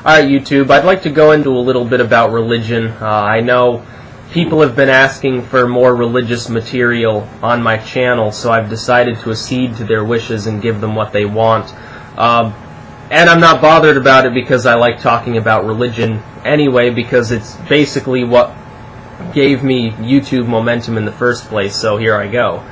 Alright, YouTube, I'd like to go into a little bit about religion. I know people have been asking for more religious material on my channel, so I've decided to accede to their wishes and give them what they want. And I'm not bothered about it because I like talking about religion anyway, because it's basically what gave me YouTube momentum in the first place, so here I go.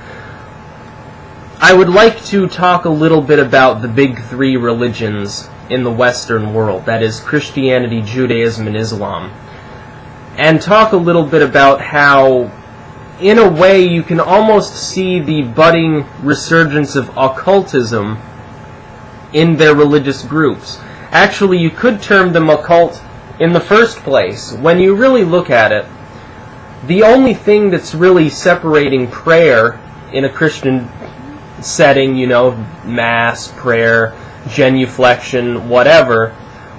I would like to talk a little bit about the big three religions in the Western world, that is Christianity, Judaism, and Islam, and talk a little bit about how, in a way, you can almost see the budding resurgence of occultism in their religious groups. Actually, you could term them occult in the first place. When you really look at it, the only thing that's really separating prayer in a Christian setting, you know, mass, prayer, genuflection, whatever,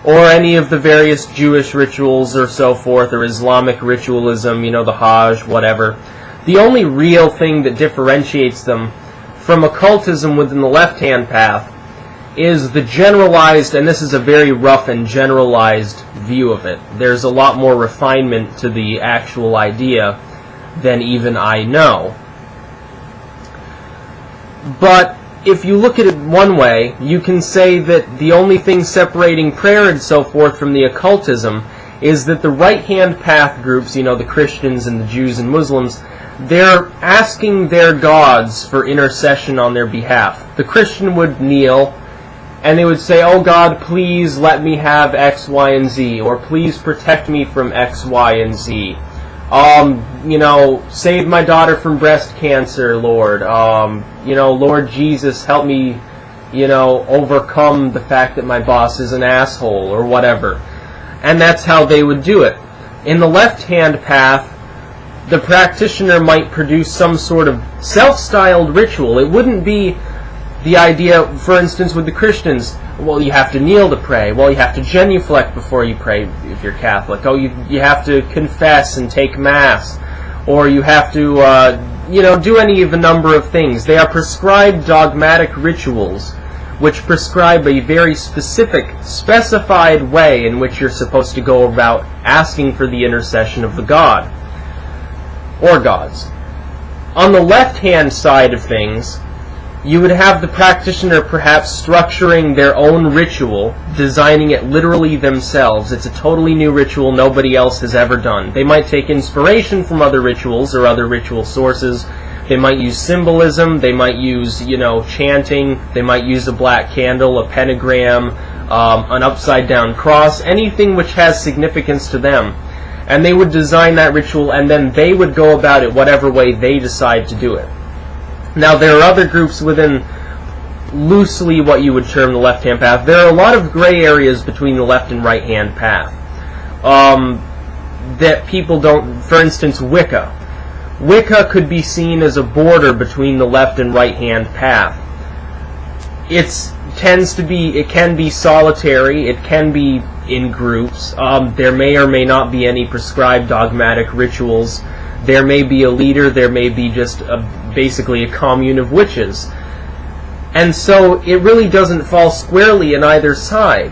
or any of the various Jewish rituals or so forth, or Islamic ritualism, you know, the Hajj, whatever. The only real thing that differentiates them from occultism within the left-hand path is the generalized, and this is a very rough and generalized view of it. There's a lot more refinement to the actual idea than even I know. But if you look at it one way, you can say that the only thing separating prayer and so forth from the occultism is that the right-hand path groups, you know, the Christians and the Jews and Muslims, they're asking their gods for intercession on their behalf. The Christian would kneel, and they would say, "Oh God, please let me have X, Y, and Z," or "Please protect me from X, Y, and Z." You know, "Save my daughter from breast cancer, Lord." You know, "Lord Jesus, help me, you know, overcome the fact that my boss is an asshole," or whatever. And that's how they would do it. In the left-hand path, the practitioner might produce some sort of self-styled ritual. It wouldn't be the idea, for instance, with the Christians, well, you have to kneel to pray. Well, you have to genuflect before you pray if you're Catholic. Oh, you have to confess and take Mass. Or you have to, you know, do any of a number of things. They are prescribed dogmatic rituals, which prescribe a very specific, specified way in which you're supposed to go about asking for the intercession of the God, or gods. On the left-hand side of things, you would have the practitioner perhaps structuring their own ritual, designing it literally themselves. It's a totally new ritual nobody else has ever done. They might take inspiration from other rituals or other ritual sources. They might use symbolism. They might use, you know, chanting. They might use a black candle, a pentagram, an upside-down cross, anything which has significance to them. And they would design that ritual, and then they would go about it whatever way they decide to do it. Now, there are other groups within loosely what you would term the left-hand path. There are a lot of gray areas between the left and right-hand path that people don't... For instance, Wicca. Wicca could be seen as a border between the left and right-hand path. It can be solitary, it can be in groups. There may or may not be any prescribed dogmatic rituals. There may be a leader, there may be just basically a commune of witches. And so it really doesn't fall squarely in either side,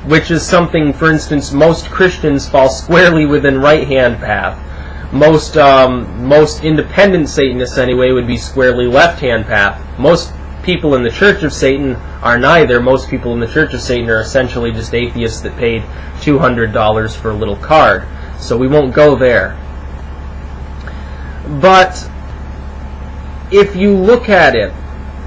which is something, for instance, most Christians fall squarely within right-hand path. Most independent Satanists, anyway, would be squarely left-hand path. Most people in the Church of Satan are neither. Most people in the Church of Satan are essentially just atheists that paid $200 for a little card. So we won't go there. But if you look at it,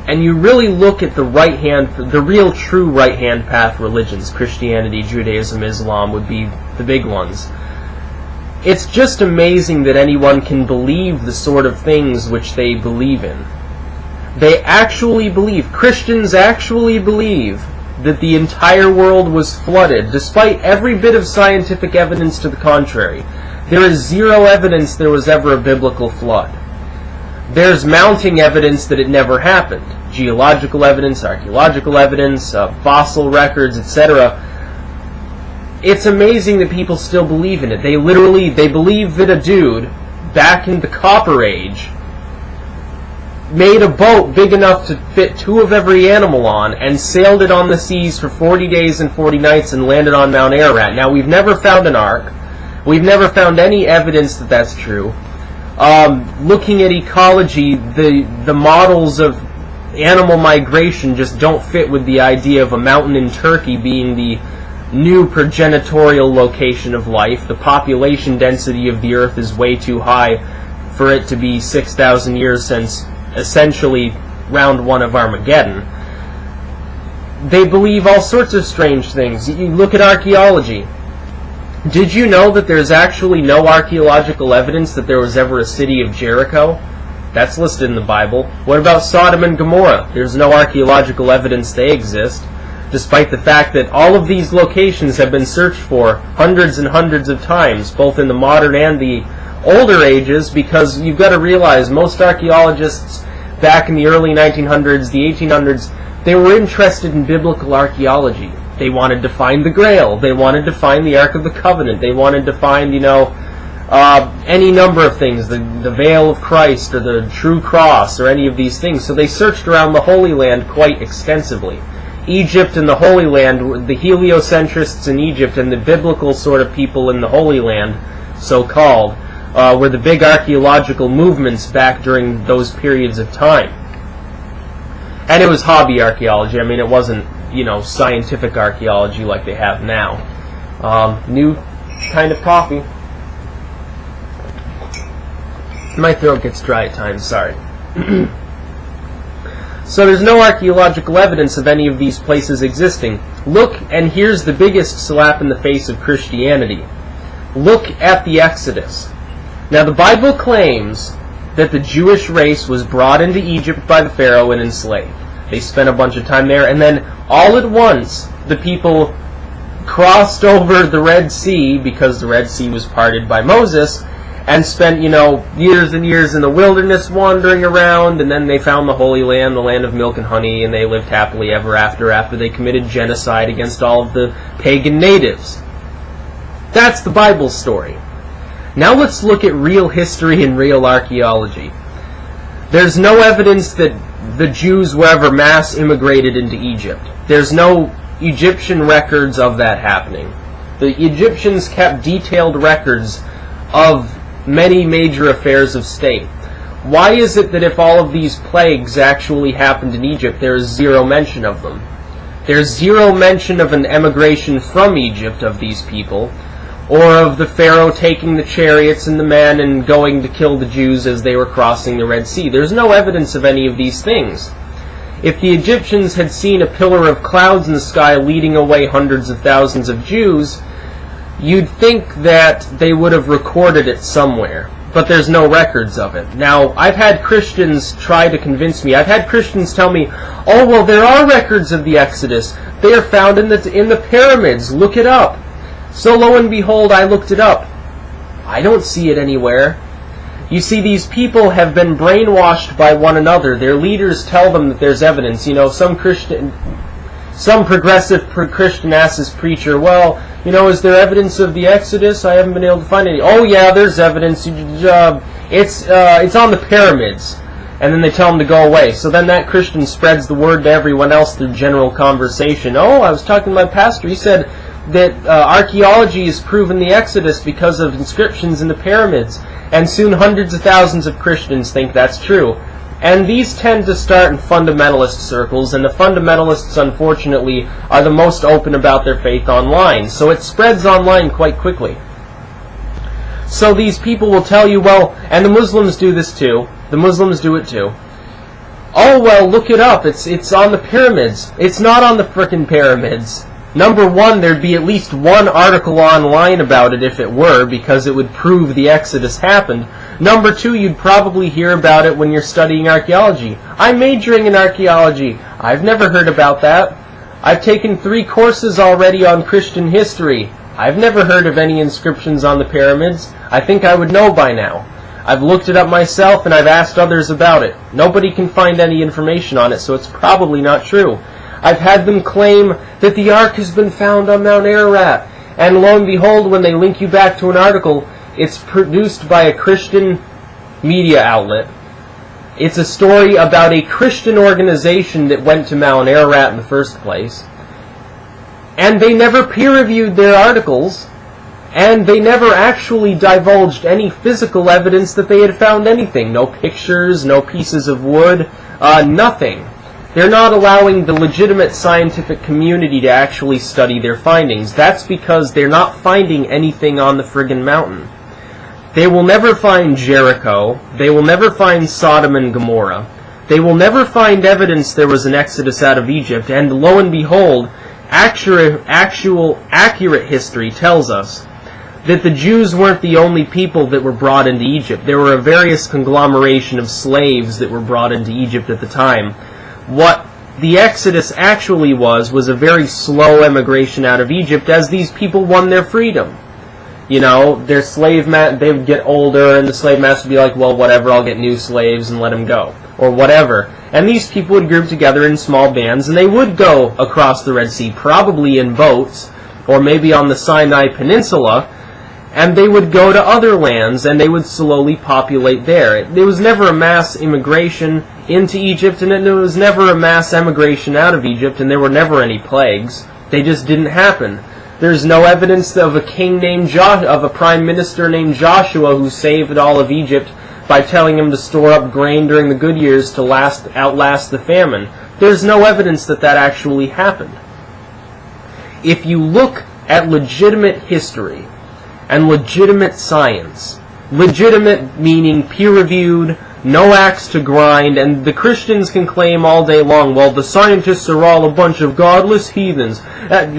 and you really look at the real true right-hand path religions, Christianity, Judaism, Islam would be the big ones, it's just amazing that anyone can believe the sort of things which they believe in. They actually believe, Christians actually believe, that the entire world was flooded, despite every bit of scientific evidence to the contrary. There is zero evidence there was ever a biblical flood. There's mounting evidence that it never happened. Geological evidence, archaeological evidence, fossil records, etc. It's amazing that people still believe in it. They believe that a dude, back in the Copper Age, made a boat big enough to fit 2 of every animal on and sailed it on the seas for 40 days and 40 nights and landed on Mount Ararat. Now, we've never found an ark. We've never found any evidence that that's true. Looking at ecology, the models of animal migration just don't fit with the idea of a mountain in Turkey being the new progenitorial location of life. The population density of the Earth is way too high for it to be 6,000 years since essentially round 1 of Armageddon. They believe all sorts of strange things. You look at archaeology. Did you know that there's actually no archaeological evidence that there was ever a city of Jericho? That's listed in the Bible. What about Sodom and Gomorrah? There's no archaeological evidence they exist, despite the fact that all of these locations have been searched for hundreds and hundreds of times, both in the modern and the older ages, because you've got to realize most archaeologists back in the early 1900s, the 1800s, they were interested in biblical archaeology. They wanted to find the Grail. They wanted to find the Ark of the Covenant. They wanted to find, any number of things, the Veil of Christ or the True Cross or any of these things. So they searched around the Holy Land quite extensively. Egypt and the Holy Land, the heliocentrists in Egypt and the biblical sort of people in the Holy Land, so-called, were the big archaeological movements back during those periods of time. And it was hobby archaeology. I mean, it wasn't, scientific archaeology like they have now. New kind of coffee. My throat gets dry at times, sorry. So there's no archaeological evidence of any of these places existing. Look, and here's the biggest slap in the face of Christianity. Look at the Exodus. Now, the Bible claims that the Jewish race was brought into Egypt by the Pharaoh and enslaved. They spent a bunch of time there, and then all at once, the people crossed over the Red Sea, because the Red Sea was parted by Moses, and spent, years and years in the wilderness wandering around, and then they found the Holy Land, the land of milk and honey, and they lived happily ever after they committed genocide against all of the pagan natives. That's the Bible story. Now let's look at real history and real archaeology. There's no evidence that the Jews were ever mass immigrated into Egypt. There's no Egyptian records of that happening. The Egyptians kept detailed records of many major affairs of state. Why is it that if all of these plagues actually happened in Egypt, there is zero mention of them? There's zero mention of an emigration from Egypt of these people, or of the Pharaoh taking the chariots and the men and going to kill the Jews as they were crossing the Red Sea. There's no evidence of any of these things. If the Egyptians had seen a pillar of clouds in the sky leading away hundreds of thousands of Jews, you'd think that they would have recorded it somewhere, but there's no records of it. Now, I've had Christians try to convince me. I've had Christians tell me, oh, well, there are records of the Exodus. They are found in the pyramids. Look it up. So lo and behold, I looked it up. I don't see it anywhere. You see, these people have been brainwashed by one another. Their leaders tell them that there's evidence. Some progressive Christian asks his preacher, well, is there evidence of the Exodus? I haven't been able to find any. Oh yeah, there's evidence. It's on the pyramids. And then they tell him to go away. So then that Christian spreads the word to everyone else through general conversation. Oh, I was talking to my pastor. He said that archaeology has proven the Exodus because of inscriptions in the pyramids. And soon hundreds of thousands of Christians think that's true. And these tend to start in fundamentalist circles, and the fundamentalists, unfortunately, are the most open about their faith online. So it spreads online quite quickly. So these people will tell you, well, and the Muslims do this too. The Muslims do it too. Oh, well, look it up. It's on the pyramids. It's not on the frickin' pyramids. Number one, there'd be at least one article online about it if it were, because it would prove the Exodus happened. Number two, you'd probably hear about it when you're studying archaeology. I'm majoring in archaeology. I've never heard about that. I've taken 3 courses already on Christian history. I've never heard of any inscriptions on the pyramids. I think I would know by now. I've looked it up myself and I've asked others about it. Nobody can find any information on it, so it's probably not true. I've had them claim that the Ark has been found on Mount Ararat, and lo and behold, when they link you back to an article, it's produced by a Christian media outlet, It's a story about a Christian organization that went to Mount Ararat in the first place. And they never peer-reviewed their articles, and they never actually divulged any physical evidence that they had found anything. No pictures, no pieces of wood, nothing. They're not allowing the legitimate scientific community to actually study their findings. That's because they're not finding anything on the friggin' mountain. They will never find Jericho. They will never find Sodom and Gomorrah. They will never find evidence there was an exodus out of Egypt. And lo and behold, accurate history tells us that the Jews weren't the only people that were brought into Egypt. There were a various conglomeration of slaves that were brought into Egypt at the time. What the Exodus actually was a very slow emigration out of Egypt as these people won their freedom. You know, their they would get older, and the slave master would be like, well, whatever, I'll get new slaves and let them go, or whatever. And these people would group together in small bands, and they would go across the Red Sea, probably in boats, or maybe on the Sinai Peninsula, and they would go to other lands, and they would slowly populate there. There was never a mass immigration into Egypt, and there was never a mass emigration out of Egypt, and there were never any plagues. They just didn't happen. There's no evidence of a king named of a prime minister named Joshua who saved all of Egypt by telling him to store up grain during the good years to outlast the famine. There's no evidence that that actually happened. If you look at legitimate history and legitimate science, legitimate meaning peer-reviewed, no axe to grind, and the Christians can claim all day long, well, the scientists are all a bunch of godless heathens.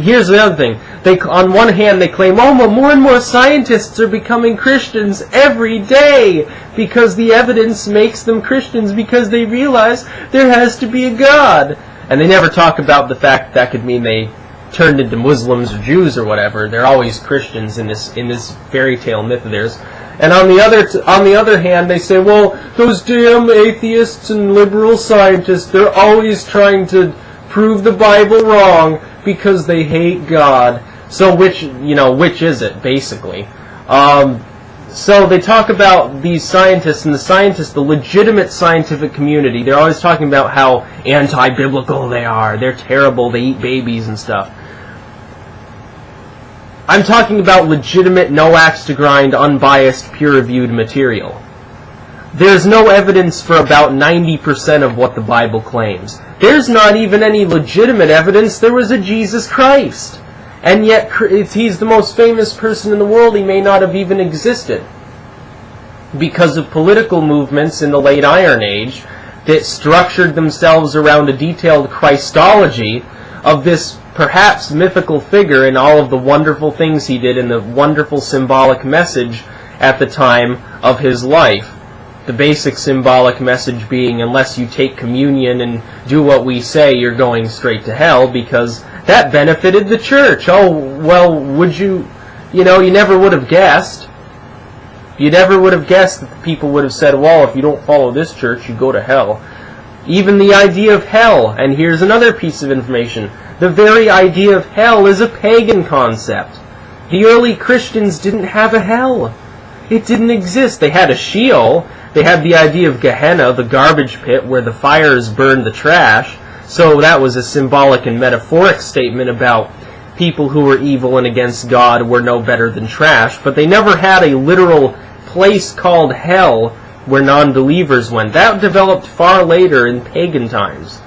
Here's the other thing. On one hand, they claim, oh, well, more and more scientists are becoming Christians every day because the evidence makes them Christians because they realize there has to be a God. And they never talk about the fact that could mean they turned into Muslims or Jews or whatever. They're always Christians in this fairy tale myth of theirs. And on the other hand, they say, well, those damn atheists and liberal scientists, they're always trying to prove the Bible wrong because they hate God. So which is it, basically? So they talk about these scientists, and the legitimate scientific community, they're always talking about how anti-biblical they are. They're terrible, they eat babies and stuff. I'm talking about legitimate, no axe to grind, unbiased, peer-reviewed material. There's no evidence for about 90% of what the Bible claims. There's not even any legitimate evidence there was a Jesus Christ. And yet, he's the most famous person in the world. He may not have even existed. Because of political movements in the late Iron Age that structured themselves around a detailed Christology of this perhaps mythical figure and all of the wonderful things he did and the wonderful symbolic message at the time of his life. The basic symbolic message being, unless you take communion and do what we say, you're going straight to hell, because that benefited the church. Oh, well, you never would have guessed. You never would have guessed that the people would have said, well, if you don't follow this church, you go to hell. Even the idea of hell, and here's another piece of information, the very idea of hell is a pagan concept. The early Christians didn't have a hell. It didn't exist. They had a Sheol. They had the idea of Gehenna, the garbage pit where the fires burned the trash. So that was a symbolic and metaphoric statement about people who were evil and against God were no better than trash. But they never had a literal place called hell where non-believers went. That developed far later in pagan times.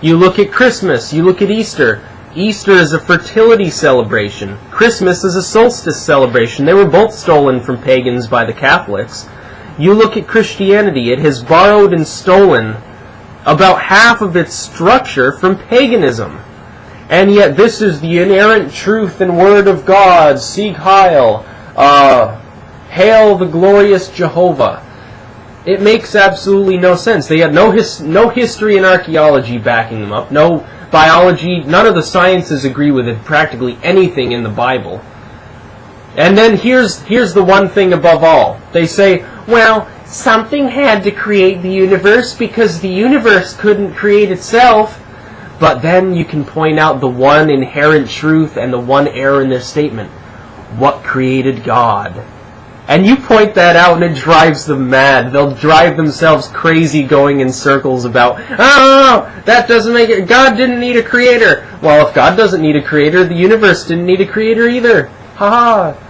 You look at Christmas, you look at Easter. Easter is a fertility celebration. Christmas is a solstice celebration. They were both stolen from pagans by the Catholics. You look at Christianity, it has borrowed and stolen about half of its structure from paganism. And yet this is the inerrant truth and word of God. Sieg Heil. Hail the glorious Jehovah. It makes absolutely no sense. They had no history and archaeology backing them up, no biology, none of the sciences agree with it, practically anything in the Bible. And then here's the one thing above all. They say, well, something had to create the universe because the universe couldn't create itself. But then you can point out the one inherent truth and the one error in their statement. What created God? And you point that out and it drives them mad. They'll drive themselves crazy going in circles about, oh, that doesn't make it, God didn't need a creator. Well, if God doesn't need a creator, the universe didn't need a creator either. Ha ha.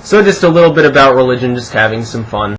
So just a little bit about religion, just having some fun.